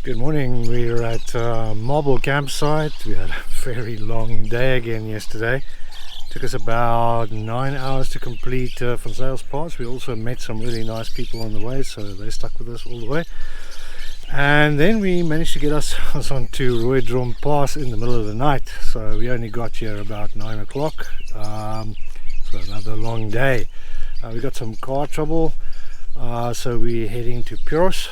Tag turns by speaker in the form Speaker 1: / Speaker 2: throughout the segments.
Speaker 1: Good morning. We're at Marble Campsite. We had a very long day again yesterday. Took us about 9 hours to complete Van Zyls Pass. We also met some really nice people on the way, so they stuck with us all the way. And then we managed to get ourselves onto Rooidrom Pass in the middle of the night. So we only got here about 9 o'clock. So another long day. We got some car trouble. So we're heading to Puros.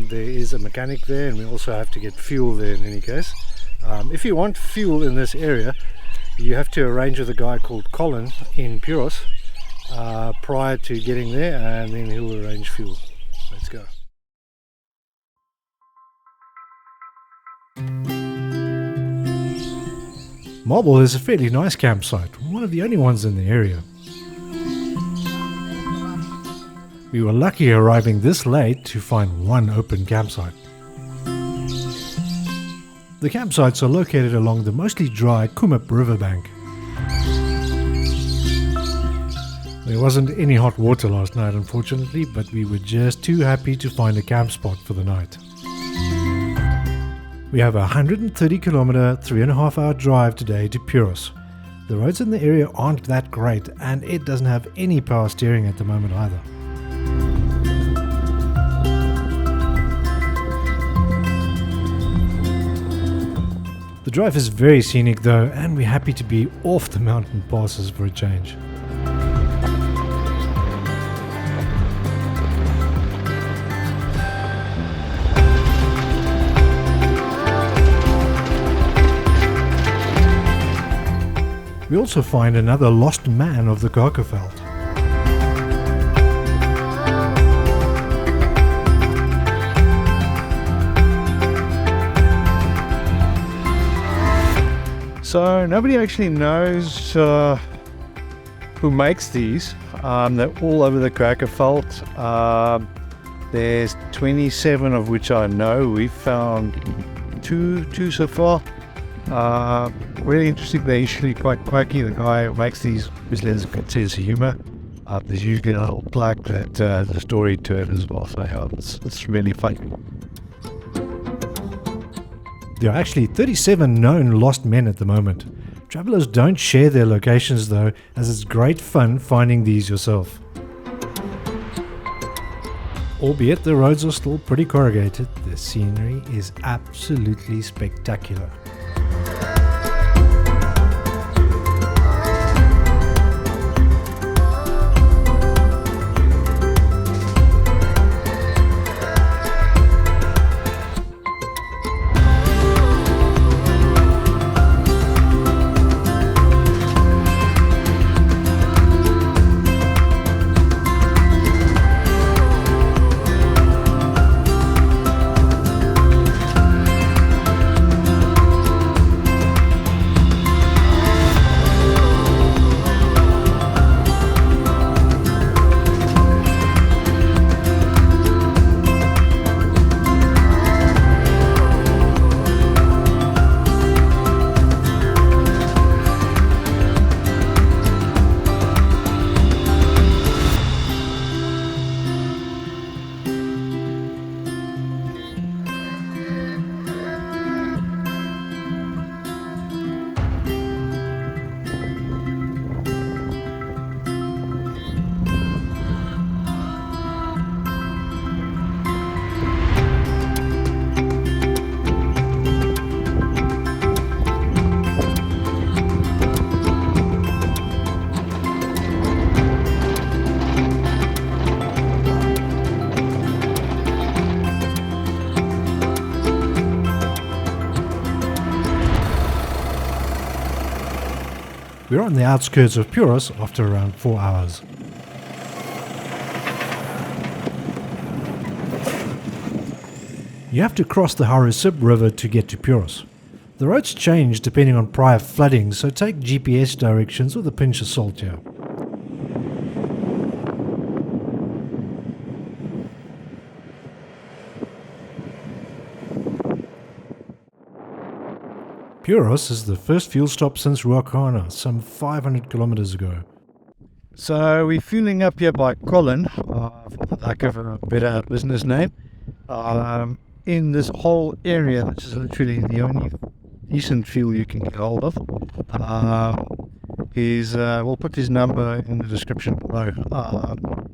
Speaker 1: There is a mechanic there, and we also have to get fuel there in any case. If you want fuel in this area, you have to arrange with a guy called Collin in Puros prior to getting there, and then he'll arrange fuel. Let's go. Marble is a fairly nice campsite, one of the only ones in the area. We were lucky arriving this late to find one open campsite. The campsites are located along the mostly dry Kumip riverbank. There wasn't any hot water last night, unfortunately, but we were just too happy to find a camp spot for the night. We have a 130 kilometer, 3.5 hour drive today to Puros. The roads in the area aren't that great, and it doesn't have any power steering at the moment either. The drive is very scenic though, and we're happy to be off the mountain passes for a change. We also find another lost man of the Kakeveld.
Speaker 2: So nobody actually knows who makes these. They're all over the Kakeveld. There's 27 of which I know. We've found two so far. Really interesting. They're usually quite quirky. The guy who makes these obviously has a good sense of humour. There's usually a little plaque that has a story to it as well. So yeah, it's really fun.
Speaker 1: There are actually 37 known lost men at the moment. Travelers don't share their locations though, as it's great fun finding these yourself. Albeit the roads are still pretty corrugated, the scenery is absolutely spectacular. We're on the outskirts of Puros after around 4 hours. You have to cross the Harusib River to get to Puros. The roads change depending on prior flooding, so take GPS directions with a pinch of salt here. Puros is the first fuel stop since Ruacana, some 500 kilometers ago.
Speaker 2: So we're fueling up here by Collin, for the lack of a better business name. in this whole area, which is literally the only decent fuel you can get hold of. We'll put his number in the description below.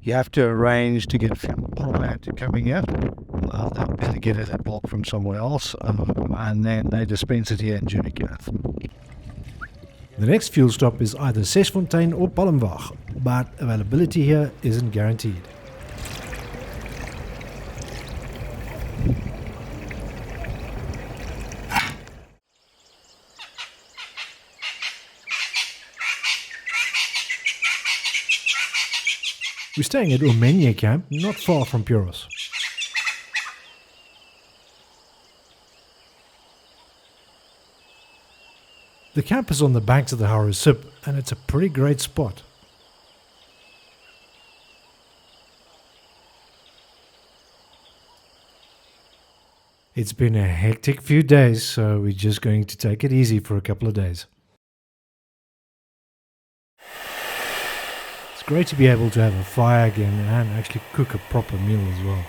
Speaker 2: You have to arrange to get fuel prior to coming here. They'll better get it in bulk from somewhere else, and then they dispense it here in Zurich.
Speaker 1: The next fuel stop is either Sesfontein or Palmwag, but availability here isn't guaranteed. We're staying at Umenye camp, not far from Puros. The camp is on the banks of the Haro Sip, and it's a pretty great spot. It's been a hectic few days, so we're just going to take it easy for a couple of days. It's great to be able to have a fire again and actually cook a proper meal as well.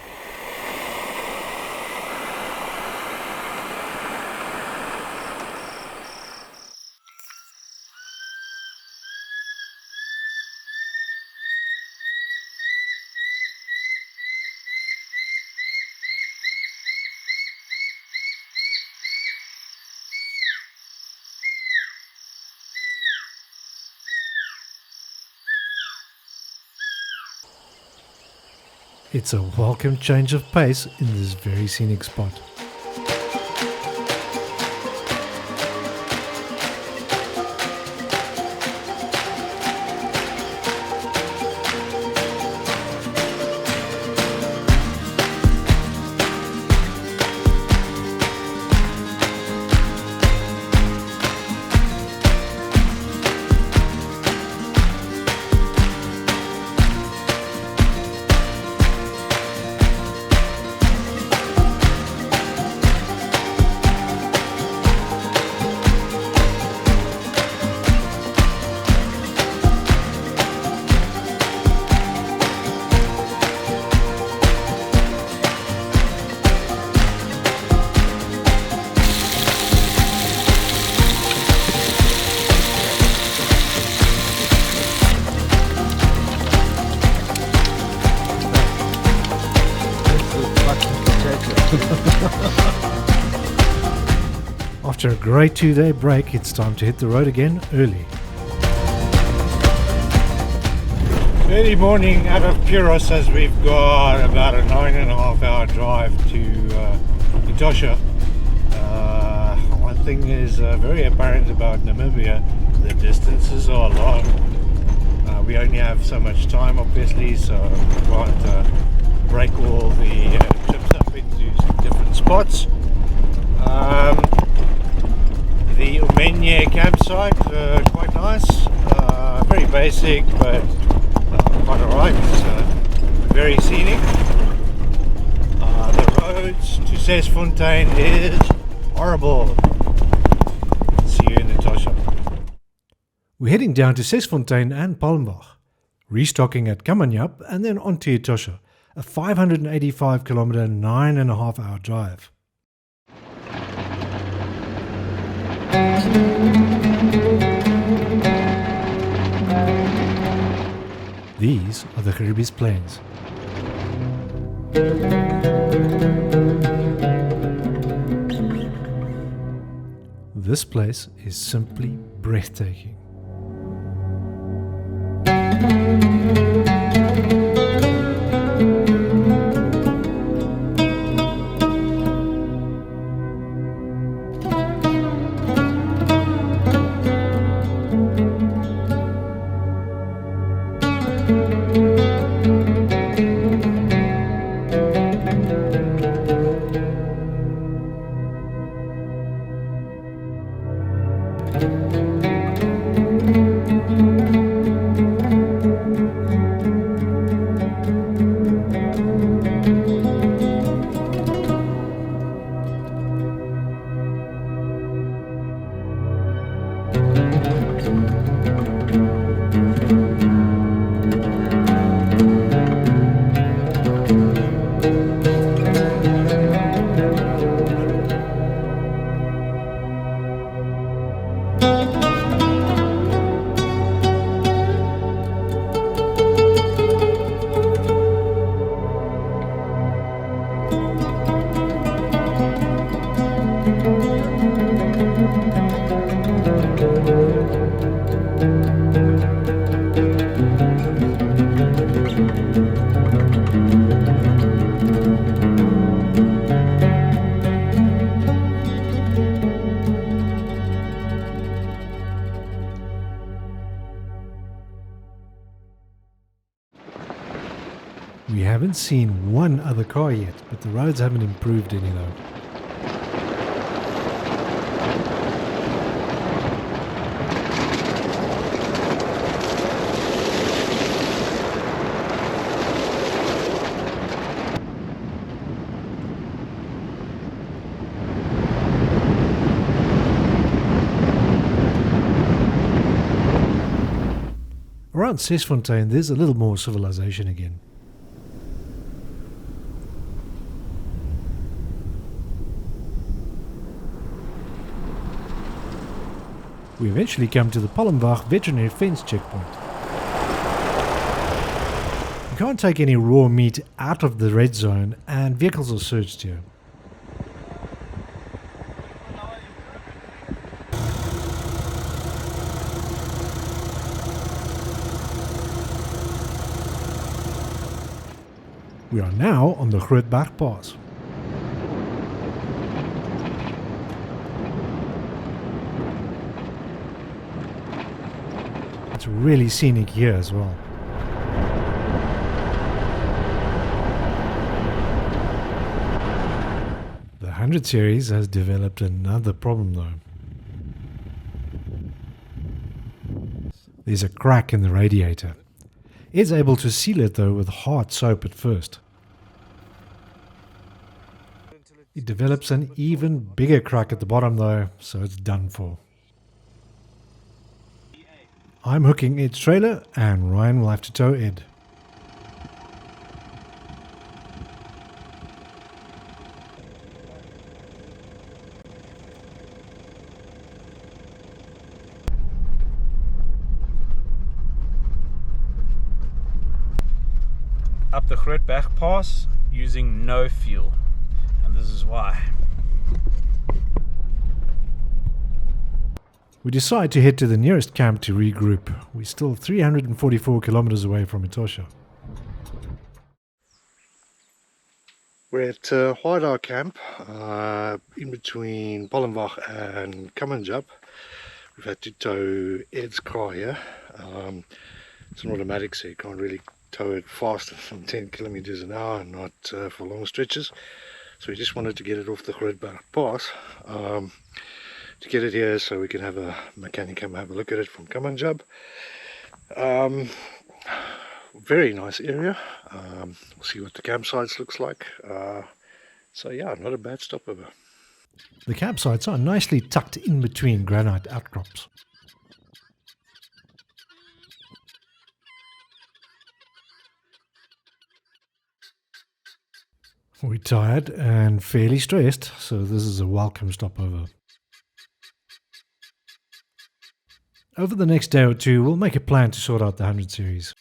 Speaker 1: It's a welcome change of pace in this very scenic spot. After a great 2-day break, it's time to hit the road again early. Early morning out of Puros, as we've got about a 9.5 hour drive to Etosha. One thing is very apparent about Namibia: the distances are long. We only have so much time, obviously, so we can't break all the trips up into different spots. The Umenye campsite, quite nice, very basic, but quite alright. Very scenic. The roads to Sesfontein is horrible. See you in Etosha. We're heading down to Sesfontein and Palmwag, restocking at Kamanyap and then on to Etosha, a 585 kilometer, 9.5 hour drive. These are the Caribbean Plains. This place is simply breathtaking. haven't seen one other car yet, but the roads haven't improved any though. Around Sesfontein there's a little more civilization again. We eventually come to the Pollenbach veterinary fence checkpoint. You can't take any raw meat out of the red zone and vehicles are searched here. We are now on the Grootberg Pass. It's really scenic here as well. The 100 series has developed another problem though. There's a crack in the radiator. It's able to seal it though with hard soap at first. It develops an even bigger crack at the bottom though, so it's done for. I'm hooking Ed's trailer and Ryan will have to tow Ed.
Speaker 3: Up the Grootberg Pass using no fuel, and this is why.
Speaker 1: We decide to head to the nearest camp to regroup. We're still 344 kilometers away from Etosha. We're at Whiteout Camp, in between Pollenbach and Kammanjap. We've had to tow Ed's car here. It's an automatic, so you can't really tow it faster than 10 kilometers an hour and not for long stretches. So we just wanted to get it off the Grootberg Pass to get it here so we can have a mechanic come have a look at it from Kammanjap. Very nice area. We'll see what the campsites looks like. So yeah, not a bad stopover. The campsites are nicely tucked in between granite outcrops. We're tired and fairly stressed, so this is a welcome stopover. Over the next day or two, we'll make a plan to sort out the 100 series.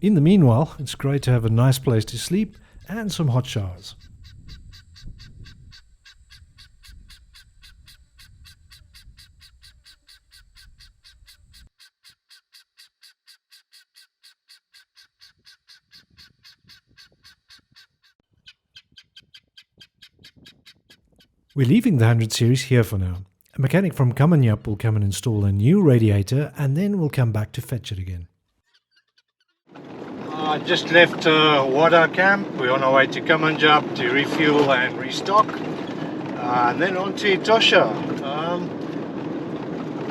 Speaker 1: In the meanwhile, it's great to have a nice place to sleep and some hot showers. We're leaving the 100 series here for now. A mechanic from Kammanjap will come and install a new radiator and then we'll come back to fetch it again. I just left Whiteout Camp. We're on our way to Kammanjap to refuel and restock. And then on to Etosha.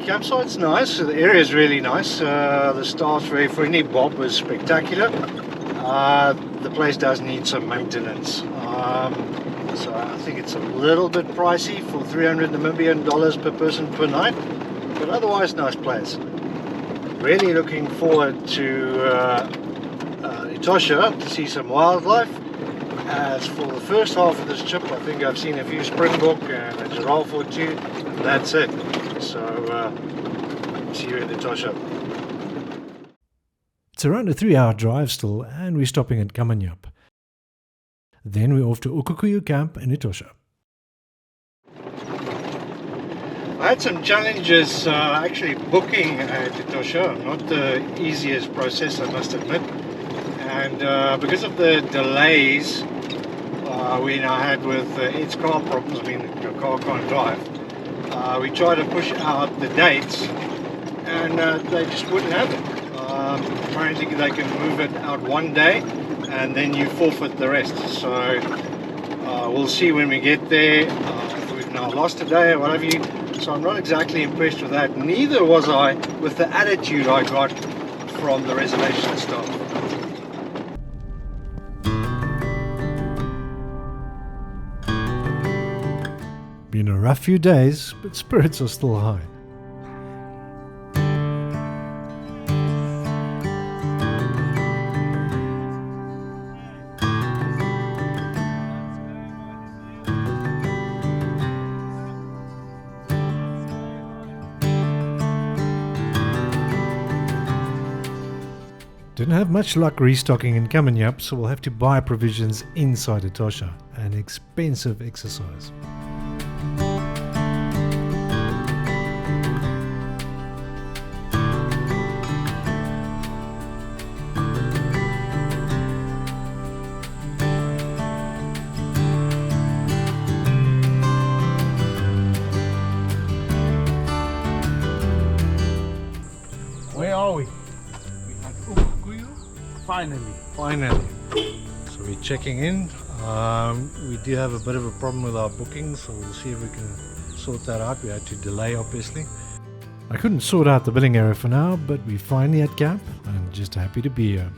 Speaker 1: Campsite's nice, the area is really nice. The staff's very friendly. Bob was spectacular. The place does need some maintenance. So I think it's a little bit pricey for 300 Namibian dollars per person per night, but otherwise nice place. Really looking forward to Etosha to see some wildlife. As for the first half of this trip, I think I've seen a few springbok and a giraffe or two, and that's it. So see you in Etosha. It's around a 3-hour drive still, and we're stopping at Kammanjap. Then we're off to Okukuyu Camp in Etosha. I had some challenges actually booking at Etosha, not the easiest process, I must admit. And because of the delays we now had with its car problems, I mean your car can't drive, we tried to push out the dates and they just wouldn't have it. Apparently they can move it out one day and then you forfeit the rest. So we'll see when we get there if we've now lost a day or whatever. So I'm not exactly impressed with that. Neither was I with the attitude I got from the reservation staff.
Speaker 4: Been a rough few days, but spirits are still high. Didn't have much luck restocking in coming up, so we'll have to buy provisions inside Etosha, an expensive exercise.
Speaker 2: Where are we?
Speaker 4: Finally. So we're checking in. We do have a bit of a problem with our bookings, so we'll see if we can sort that out. We had to delay, obviously. I couldn't sort out the billing area for now, but we're finally at camp and just happy to be here.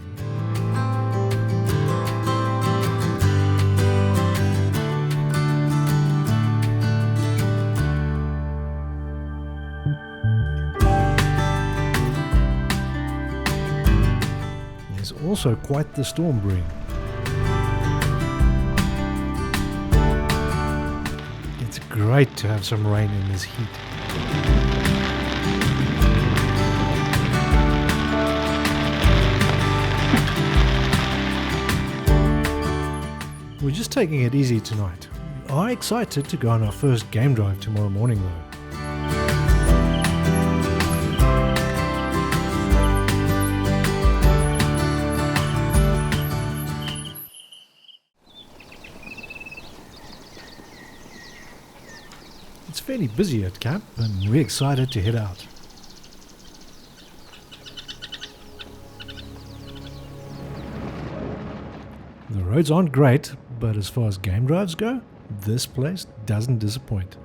Speaker 4: There's also quite the storm brewing. It's great to have some rain in this heat. We're just taking it easy tonight. We are excited to go on our first game drive tomorrow morning though. It's fairly busy at camp and we're excited to head out. The roads aren't great, but as far as game drives go, this place doesn't disappoint.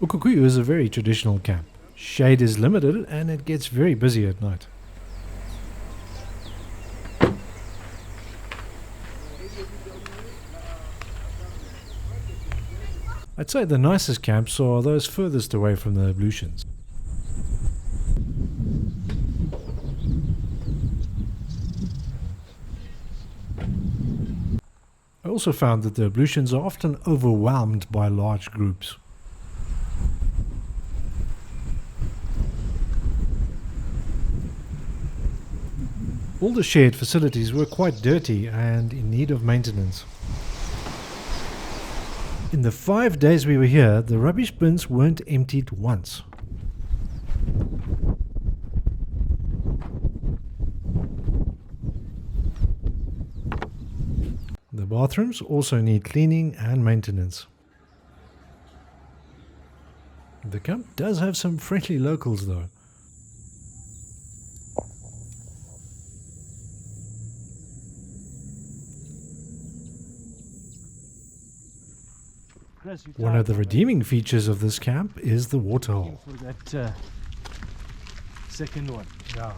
Speaker 4: Ukukuyu is a very traditional camp. Shade is limited and it gets very busy at night. I'd say the nicest camps are those furthest away from the ablutions. I also found that the ablutions are often overwhelmed by large groups. All the shared facilities were quite dirty and in need of maintenance. In the 5 days we were here, the rubbish bins weren't emptied once. The bathrooms also need cleaning and maintenance. The camp does have some friendly locals though. One of the redeeming features of this camp is the waterhole.
Speaker 1: Second one. Yeah.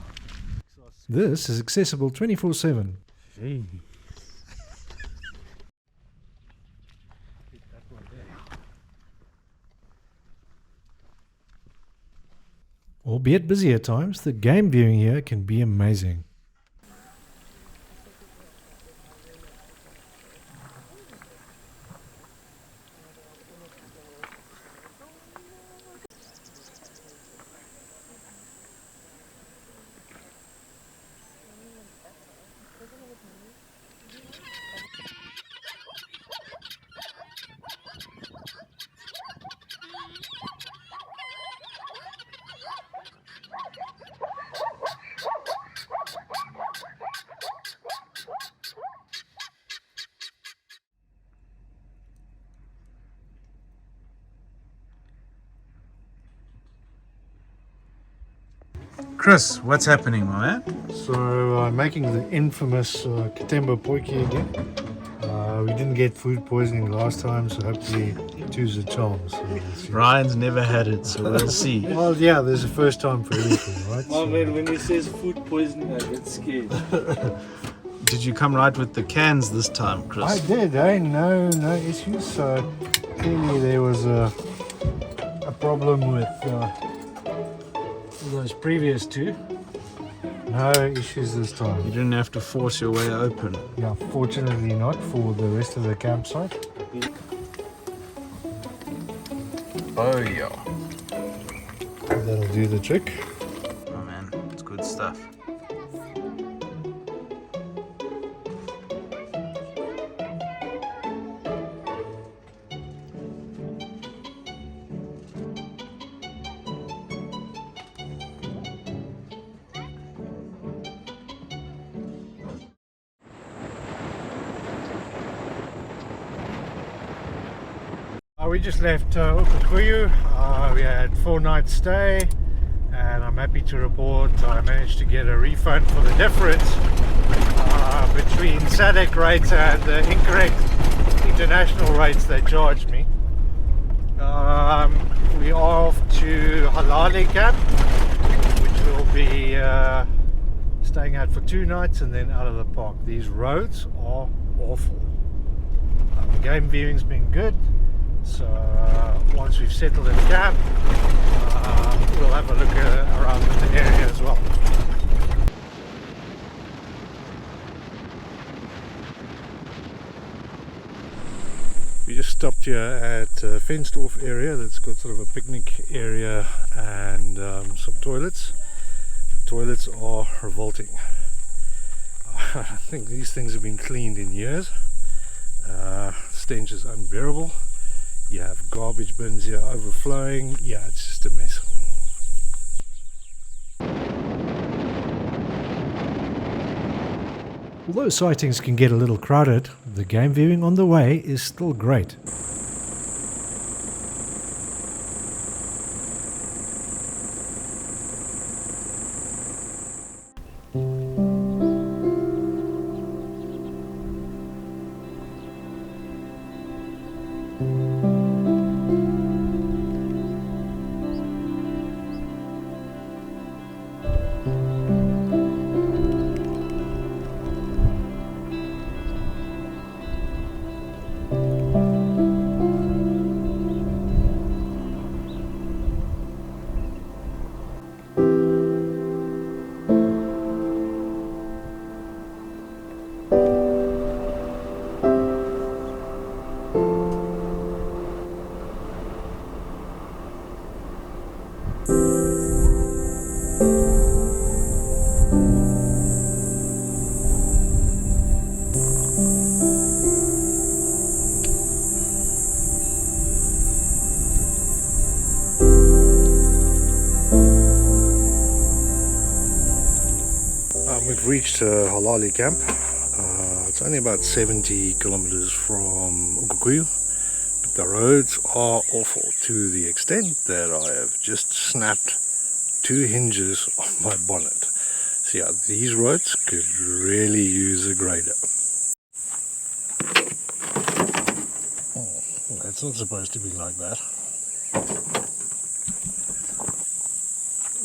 Speaker 4: This is accessible 24/7. Albeit busy at times, the game viewing here can be amazing.
Speaker 3: Chris, what's happening, my man?
Speaker 1: So I'm making the infamous Katemba Poiki again. We didn't get food poisoning last time, so hopefully two's a charm. So we'll see.
Speaker 3: Ryan's never had it, so we'll see.
Speaker 1: Well, yeah, there's a first time for everything, right?
Speaker 5: Oh man, when he says food poisoning, I get scared.
Speaker 3: Did you come right with the cans this time, Chris?
Speaker 1: I did, no issues. So clearly there was a problem with those previous two. No issues this time.
Speaker 3: You didn't have to force your way open.
Speaker 1: Yeah, fortunately not for the rest of the campsite.
Speaker 3: Oh yeah.
Speaker 1: That'll do the trick.
Speaker 3: Oh man, it's good stuff.
Speaker 1: We just left Okukuyu. We had 4 nights stay, and I'm happy to report I managed to get a refund for the difference between SADC rates and the incorrect international rates they charged me. We are off to Halali camp, which will be staying out for 2 nights and then out of the park. These roads are awful. The game viewing's been good. So once we've settled in camp, we'll have a look around the area as well. We just stopped here at a fenced off area that's got sort of a picnic area and some toilets. The toilets are revolting. I think these things have been cleaned in years. Stench is unbearable. You have garbage bins here overflowing. Yeah, it's just a mess.
Speaker 4: Although sightings can get a little crowded, the game viewing on the way is still great.
Speaker 1: we've reached Halali camp. It's only about 70 kilometers from Ukukuyu, but the roads are awful to the extent that I have just snapped 2 hinges on my bonnet. So yeah, these roads could really use a grader. Oh, that's not supposed to be like that.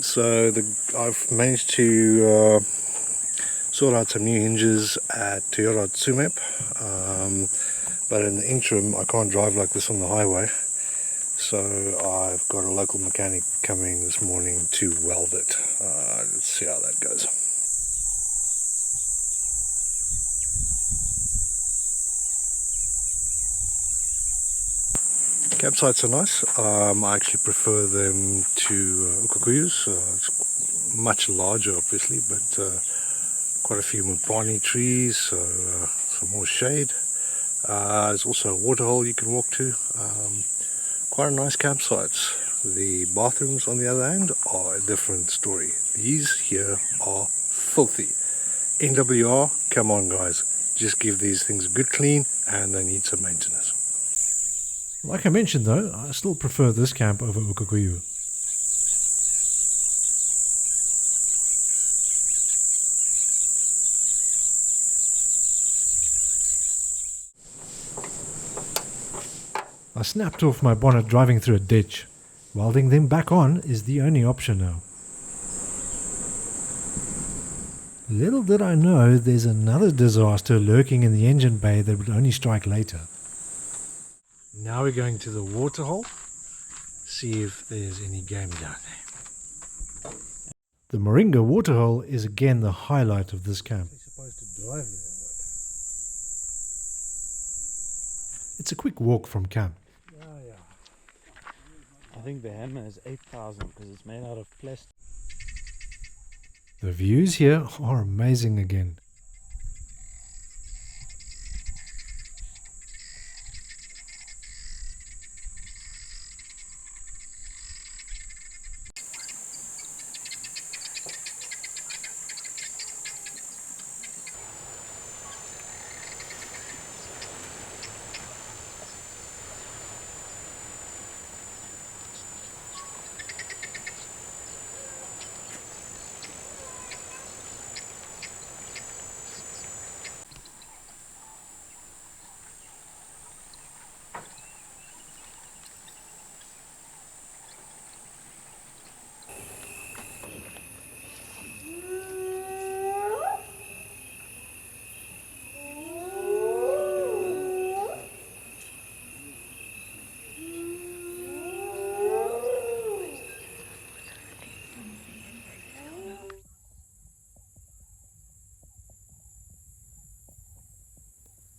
Speaker 1: So I've managed to sort out some new hinges at Toyota Tsumeb, but in the interim I can't drive like this on the highway, so I've got a local mechanic coming this morning to weld it. Let's see how that goes. Campsites are nice. I actually prefer them to Ukukuyu's. It's much larger obviously, but quite a few mupani trees, so some more shade. There's also a waterhole you can walk to. Quite a nice campsites. The bathrooms on the other hand are a different story. These here are filthy. NWR, come on guys, just give these things a good clean and they need some maintenance.
Speaker 4: Like I mentioned though, I still prefer this camp over Ukukuyu. I snapped off my bonnet driving through a ditch. Welding them back on is the only option now. Little did I know there's another disaster lurking in the engine bay that would only strike later. Now we're going to the waterhole, see if there's any game down there. The Moringa waterhole is again the highlight of this camp.
Speaker 1: You're supposed to drive there.
Speaker 4: It's a quick walk from camp.
Speaker 5: I think the hammer is 8,000 because it's made out of plastic.
Speaker 4: The views here are amazing again.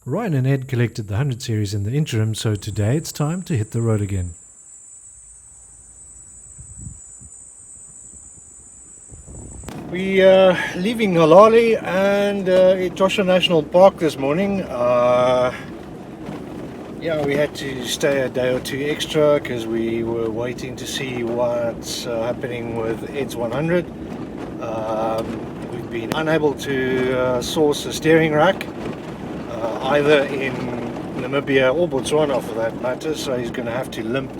Speaker 4: Ryan and Ed collected the 100 series in the interim, so today it's time to hit the road again.
Speaker 1: We are leaving Halali and Etosha National Park this morning. Yeah, we had to stay a day or two extra because we were waiting to see what's happening with Ed's 100. We've been unable to source a steering rack, either in Namibia or Botswana for that matter, so he's going to have to limp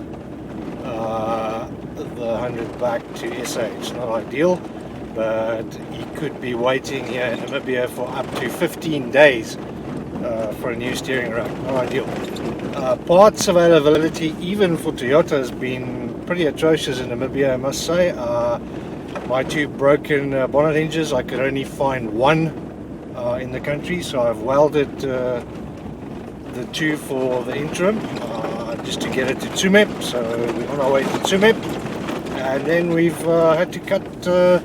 Speaker 1: the 100 back to SA. It's not ideal, but he could be waiting here in Namibia for up to 15 days for a new steering rack. Not ideal. Parts availability, even for Toyota, has been pretty atrocious in Namibia, I must say. My 2 broken bonnet hinges, I could only find 1 in the country, so I've welded the 2 for the interim just to get it to Tsumeb. So we're on our way to Tsumeb, and then we've had to cut the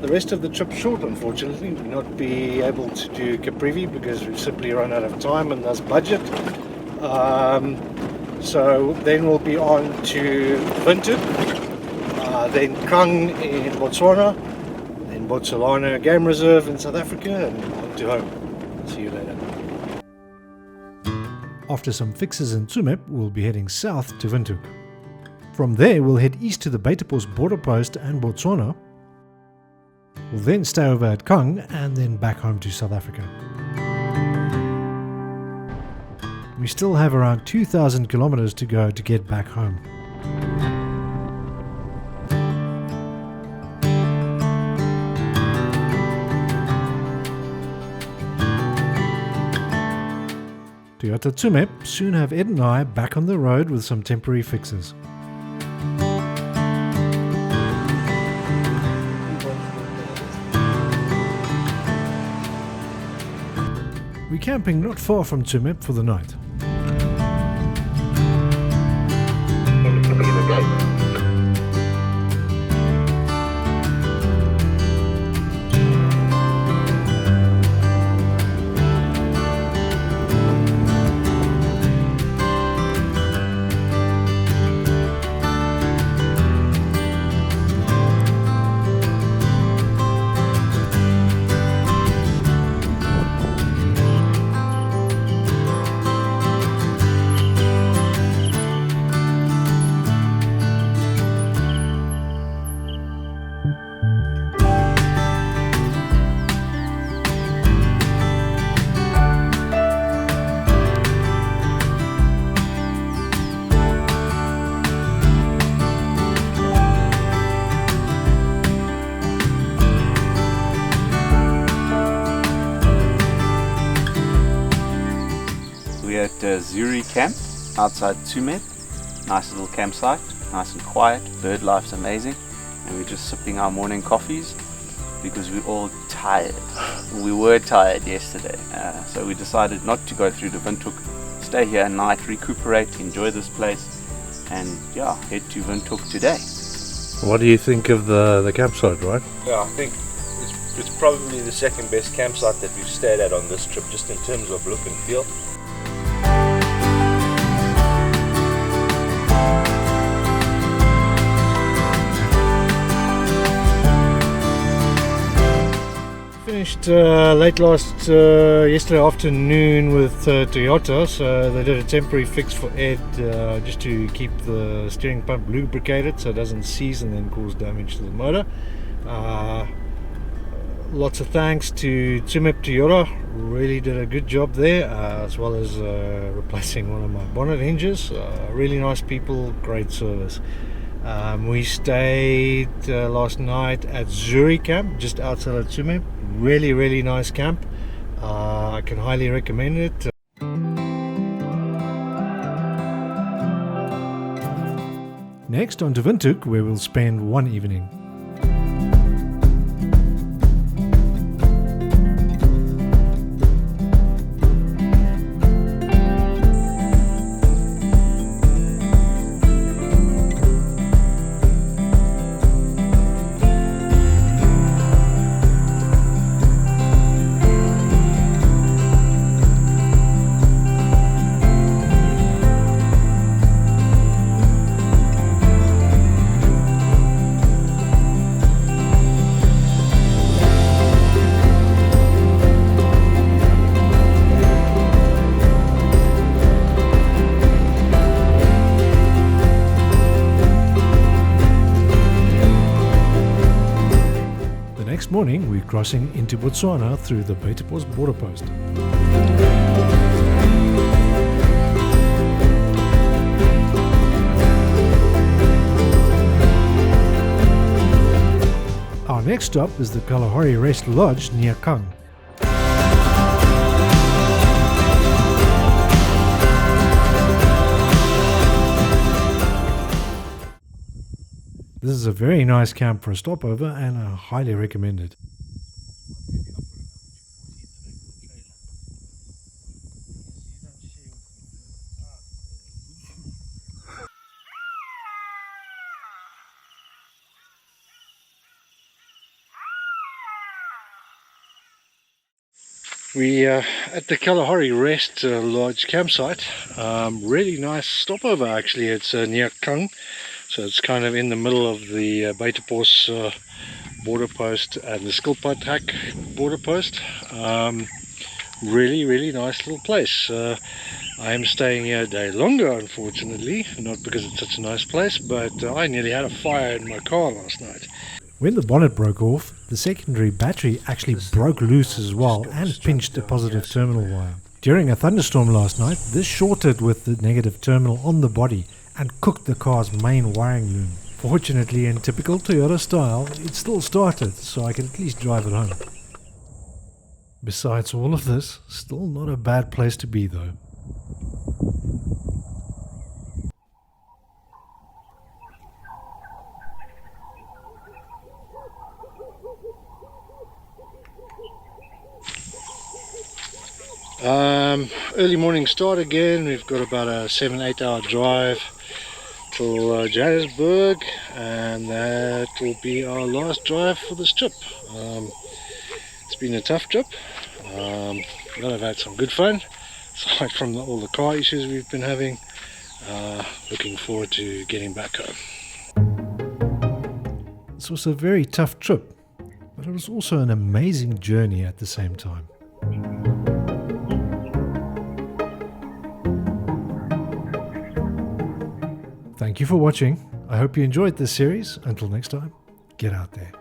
Speaker 1: rest of the trip short, unfortunately. We'll not be able to do Caprivi because we've simply run out of time and thus budget. So then we'll be on to Windhoek, then Krang in Botswana, then Botsalana Game Reserve in South Africa, and on to home. See you later.
Speaker 4: After some fixes in Tsumeb, we'll be heading south to Windhoek. From there, we'll head east to the Beitepos border post and Botswana. We'll then stay over at Kong and then back home to South Africa. We still have around 2,000 kilometers to go to get back home. Toyota Tsumeb soon have Ed and I back on the road with some temporary fixes. We're camping not far from Tsumeb for the night.
Speaker 3: We're at Zuri Camp outside Tsumeb. Nice little campsite, nice and quiet, bird life's amazing, and we're just sipping our morning coffees because we're all tired. We were tired yesterday, so we decided not to go through the Windhoek, stay here at night, recuperate, enjoy this place, and yeah, head to Windhoek today.
Speaker 1: What do you think of the campsite, right?
Speaker 6: Yeah, I think it's probably the second best campsite that we've stayed at on this trip, just in terms of look and feel.
Speaker 1: Finished late yesterday afternoon with Toyota, so they did a temporary fix for Ed just to keep the steering pump lubricated so it doesn't seize and then cause damage to the motor. Lots of thanks to Tsumeb Toyota, really did a good job there, as well as replacing one of my bonnet hinges. Really nice people, great service. We stayed last night at Zuri Camp, just outside of Tsumeb. Really nice camp. I can highly recommend it.
Speaker 4: Next on to Windhoek, where we'll spend one evening. Next morning, we're crossing into Botswana through the Beitepos border post. Our next stop is the Kalahari Rest Lodge near Kang. This is a very nice camp for a stopover and I highly recommend it.
Speaker 1: We at the Kalahari Rest Lodge campsite. Really nice stopover actually. It's near Kang. So it's kind of in the middle of the Beitepos border post and the Skilpadhak border post. Really nice little place. I am staying here a day longer, unfortunately, not because it's such a nice place, but I nearly had a fire in my car last night.
Speaker 4: When the bonnet broke off,
Speaker 1: The secondary battery actually broke loose as well and pinched a positive terminal wire. During a thunderstorm last night, this shorted with the negative terminal on the body and cooked the car's main wiring loom. Fortunately, in typical Toyota style, it still started, so I could at least drive it home. Besides all of this, still not a bad place to be though. Early morning start again. We've got about a 7-8 hour drive till Johannesburg, and that will be our last drive for this trip. It's been a tough trip, but I've had some good fun aside from all the car issues we've been having. Looking forward to getting back home. This was a very tough trip, but it was also an amazing journey at the same time. Thank you for watching. I hope you enjoyed this series. Until next time, get out there.